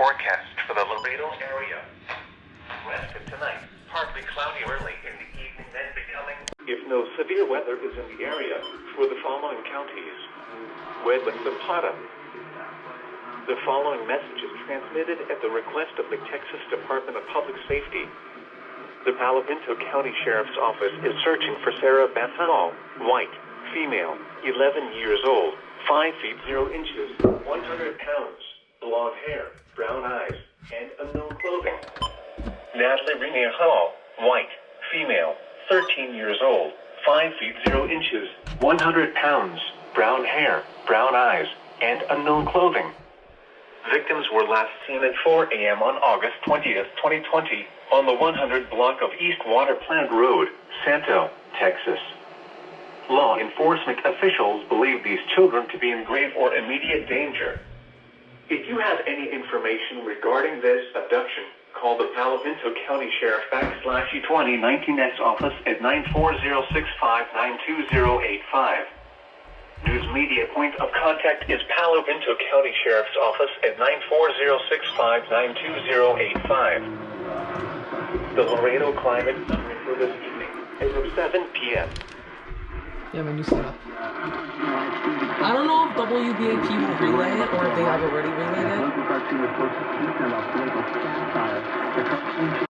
forecast for the Laredo area. Rest of tonight, partly cloudy early in the evening, then becoming... If no severe weather is in the area for the following counties: Webb and Zapata. The following message is transmitted at the request of the Texas Department of Public Safety. The Palo Pinto County Sheriff's Office is searching for Sarah Beth Hall, white, female, 11 years old, 5 feet 0 inches, 100 pounds, blonde hair, brown eyes, and unknown clothing. Natalie RENEA Hall, white, female, 13 years old, 5 feet 0 inches, 100 pounds, brown hair, brown eyes, and unknown clothing. Victims were last seen at 4 a.m. on August 20th, 2020, on the 100 block of East WATERPLANT Road, Santo, Texas. Law enforcement officials believe these children to be in grave or immediate danger. If you have any information regarding this abduction, call the Palo Pinto County Sheriff /E2019S office at 940659285. News media point of contact is Palo Pinto County Sheriff's Office at 940659285. The Laredo climate summary for this evening is of 7 p.m. Yeah, my new setup. I don't know if WBAP will relay it or if they have already relayed it.